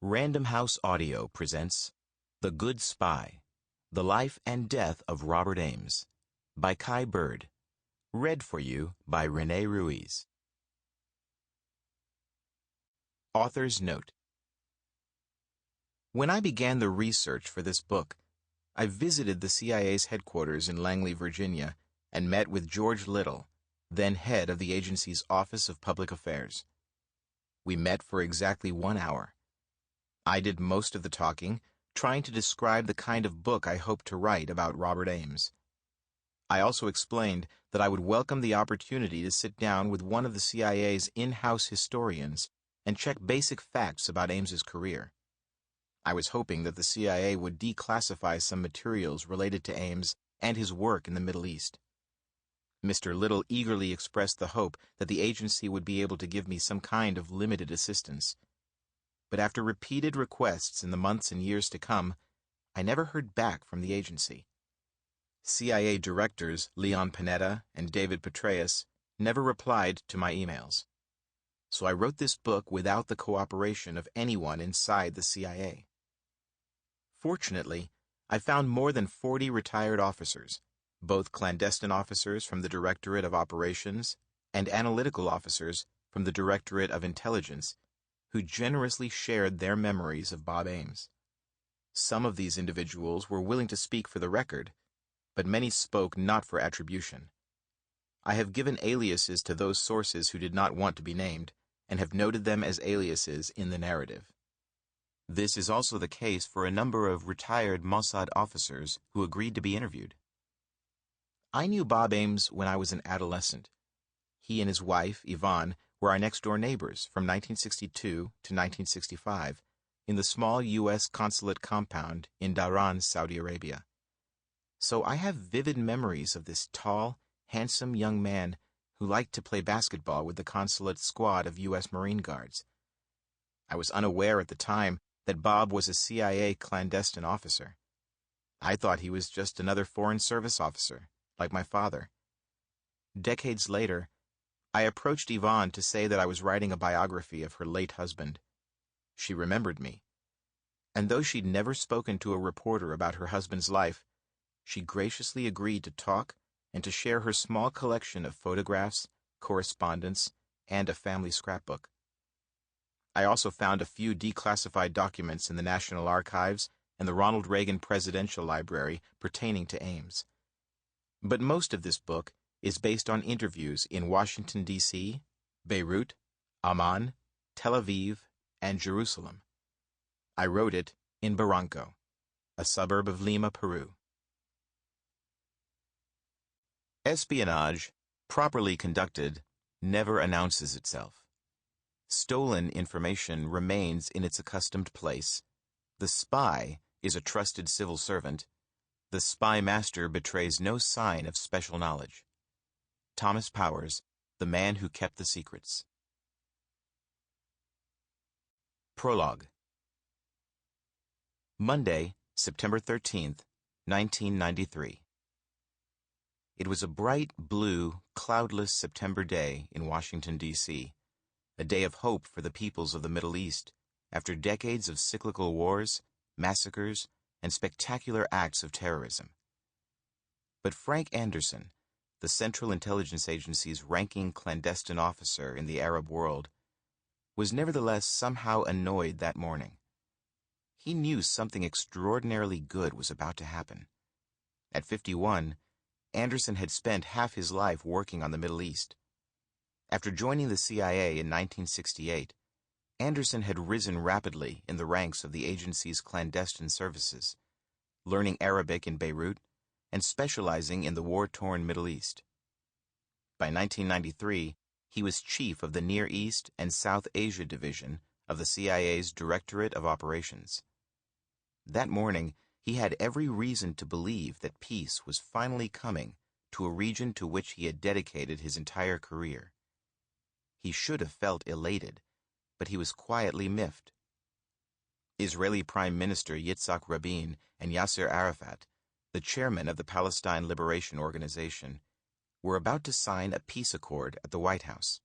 Random House Audio presents The Good Spy, The Life and Death of Robert Ames, by Kai Bird. Read for you by René Ruiz. Author's Note. When I began the research for this book, I visited the CIA's headquarters in Langley, Virginia, and met with George Little, then head of the agency's Office of Public Affairs. We met for exactly 1 hour. I did most of the talking, trying to describe the kind of book I hoped to write about Robert Ames. I also explained that I would welcome the opportunity to sit down with one of the CIA's in-house historians and check basic facts about Ames's career. I was hoping that the CIA would declassify some materials related to Ames and his work in the Middle East. Mr. Little eagerly expressed the hope that the agency would be able to give me some kind of limited assistance. But after repeated requests in the months and years to come, I never heard back from the agency. CIA directors Leon Panetta and David Petraeus never replied to my emails. So I wrote this book without the cooperation of anyone inside the CIA. Fortunately, I found more than 40 retired officers, both clandestine officers from the Directorate of Operations and analytical officers from the Directorate of Intelligence, who generously shared their memories of Bob Ames. Some of these individuals were willing to speak for the record, but many spoke not for attribution. I have given aliases to those sources who did not want to be named, and have noted them as aliases in the narrative. This is also the case for a number of retired Mossad officers who agreed to be interviewed. I knew Bob Ames when I was an adolescent. He and his wife, Yvonne, were our next-door neighbors from 1962 to 1965 in the small U.S. consulate compound in Dhahran, Saudi Arabia. So I have vivid memories of this tall, handsome young man who liked to play basketball with the consulate squad of U.S. Marine Guards. I was unaware at the time that Bob was a CIA clandestine officer. I thought he was just another Foreign Service officer, like my father. Decades later, I approached Yvonne to say that I was writing a biography of her late husband. She remembered me. And though she'd never spoken to a reporter about her husband's life, she graciously agreed to talk and to share her small collection of photographs, correspondence, and a family scrapbook. I also found a few declassified documents in the National Archives and the Ronald Reagan Presidential Library pertaining to Ames. But most of this book is based on interviews in Washington, D.C., Beirut, Amman, Tel Aviv, and Jerusalem. I wrote it in Barranco, a suburb of Lima, Peru. Espionage, properly conducted, never announces itself. Stolen information remains in its accustomed place. The spy is a trusted civil servant. The spy master betrays no sign of special knowledge. Thomas Powers, The Man Who Kept the Secrets. Prologue. Monday, September 13th, 1993. It was a bright, blue, cloudless September day in Washington, D.C., a day of hope for the peoples of the Middle East after decades of cyclical wars, massacres, and spectacular acts of terrorism. But Frank Anderson, the Central Intelligence Agency's ranking clandestine officer in the Arab world, was nevertheless somehow annoyed that morning. He knew something extraordinarily good was about to happen. At 51, Anderson had spent half his life working on the Middle East. After joining the CIA in 1968, Anderson had risen rapidly in the ranks of the agency's clandestine services, learning Arabic in Beirut and specializing in the war-torn Middle East. By 1993, he was chief of the Near East and South Asia Division of the CIA's Directorate of Operations. That morning, he had every reason to believe that peace was finally coming to a region to which he had dedicated his entire career. He should have felt elated, but he was quietly miffed. Israeli Prime Minister Yitzhak Rabin and Yasir Arafat, the chairman of the Palestine Liberation Organization, were about to sign a peace accord at the White House.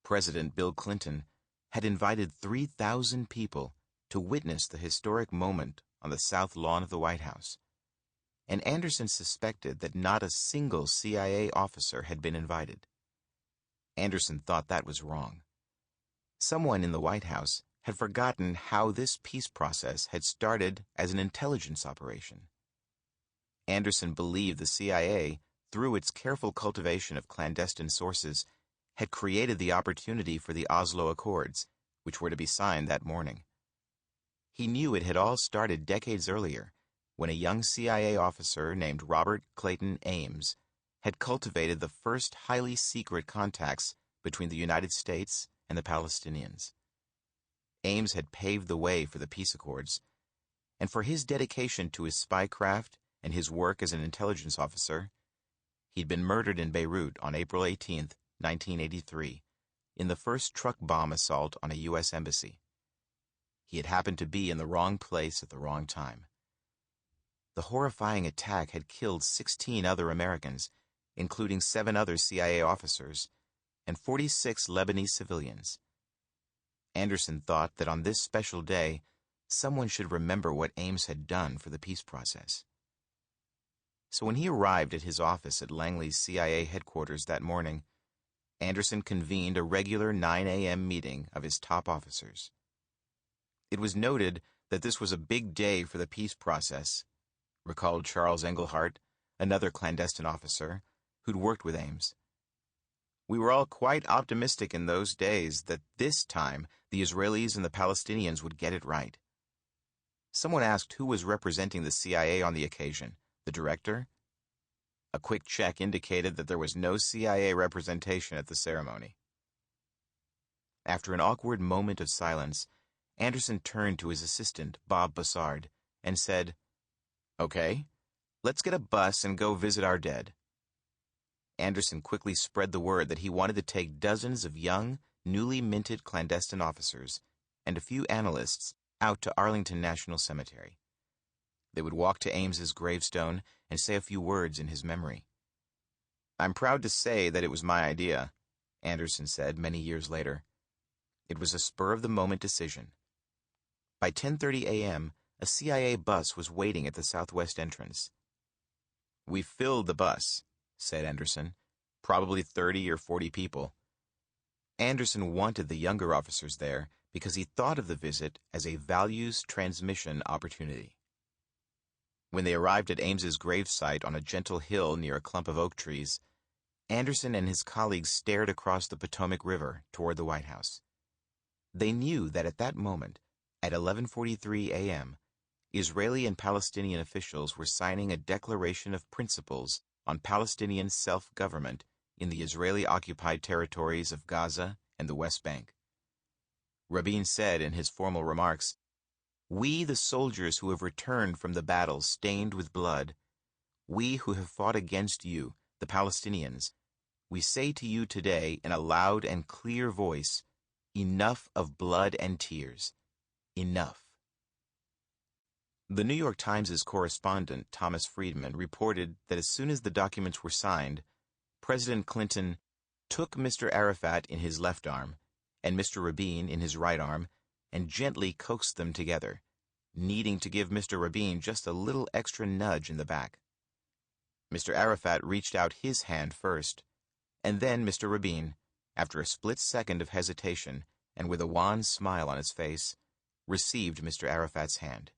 President Bill Clinton had invited 3,000 people, to witness the historic moment on the south lawn of the White House, and Anderson suspected that not a single CIA officer had been invited. Anderson thought that was wrong. Someone in the White House had forgotten how this peace process had started as an intelligence operation. Anderson believed the CIA, through its careful cultivation of clandestine sources, had created the opportunity for the Oslo Accords, which were to be signed that morning. He knew it had all started decades earlier, when a young CIA officer named Robert Clayton Ames had cultivated the first highly secret contacts between the United States and the Palestinians. Ames had paved the way for the peace accords, and for his dedication to his spycraft and his work as an intelligence officer, he'd been murdered in Beirut on April 18, 1983, in the first truck bomb assault on a U.S. embassy. He had happened to be in the wrong place at the wrong time. The horrifying attack had killed 16 other Americans, including 7 other CIA officers, and 46 Lebanese civilians. Anderson thought that on this special day, someone should remember what Ames had done for the peace process. So when he arrived at his office at Langley's CIA headquarters that morning, Anderson convened a regular 9 a.m. meeting of his top officers. It was noted that this was a big day for the peace process, recalled Charles Engelhardt, another clandestine officer who'd worked with Ames. We were all quite optimistic in those days that this time the Israelis and the Palestinians would get it right. Someone asked who was representing the CIA on the occasion, the director? A quick check indicated that there was no CIA representation at the ceremony. After an awkward moment of silence, Anderson turned to his assistant, Bob Bassard, and said, "Okay, let's get a bus and go visit our dead." Anderson quickly spread the word that he wanted to take dozens of young, newly minted clandestine officers and a few analysts out to Arlington National Cemetery. They would walk to Ames's gravestone and say a few words in his memory. "I'm proud to say that it was my idea," Anderson said many years later. It was a spur-of-the-moment decision. By 10:30 a.m., a CIA bus was waiting at the southwest entrance. "We filled the bus," said Anderson, "probably 30 or 40 people." Anderson wanted the younger officers there because he thought of the visit as a values transmission opportunity. When they arrived at Ames's gravesite on a gentle hill near a clump of oak trees, Anderson and his colleagues stared across the Potomac River toward the White House. They knew that at that moment, at 11:43 a.m., Israeli and Palestinian officials were signing a declaration of principles on Palestinian self-government in the Israeli-occupied territories of Gaza and the West Bank. Rabin said in his formal remarks, "We, the soldiers who have returned from the battle stained with blood, we who have fought against you, the Palestinians, we say to you today in a loud and clear voice, enough of blood and tears. Enough." The New York Times' correspondent, Thomas Friedman, reported that as soon as the documents were signed, President Clinton took Mr. Arafat in his left arm and Mr. Rabin in his right arm and gently coaxed them together, needing to give Mr. Rabin just a little extra nudge in the back. Mr. Arafat reached out his hand first, and then Mr. Rabin, after a split second of hesitation and with a wan smile on his face, received Mr. Arafat's hand.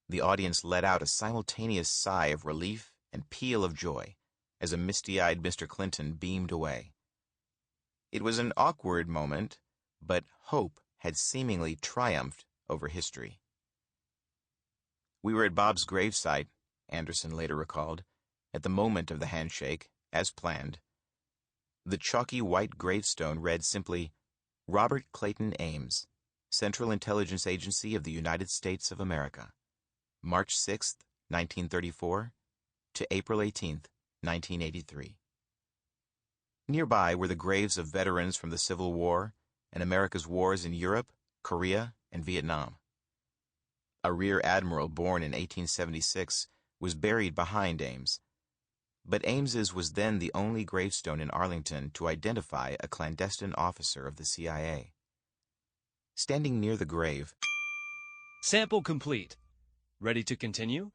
The audience let out a simultaneous sigh of relief and peal of joy as a misty-eyed Mr. Clinton beamed away. It was an awkward moment, but hope had seemingly triumphed over history. "We were at Bob's gravesite," Anderson later recalled, "at the moment of the handshake, as planned. The chalky white gravestone read simply, 'Robert Clayton Ames, Central Intelligence Agency of the United States of America, March 6, 1934, to April 18, 1983. Nearby were the graves of veterans from the Civil War and America's wars in Europe, Korea, and Vietnam. A rear admiral born in 1876 was buried behind Ames, but Ames's was then the only gravestone in Arlington to identify a clandestine officer of the CIA. Standing near the grave Sample complete. Ready to continue?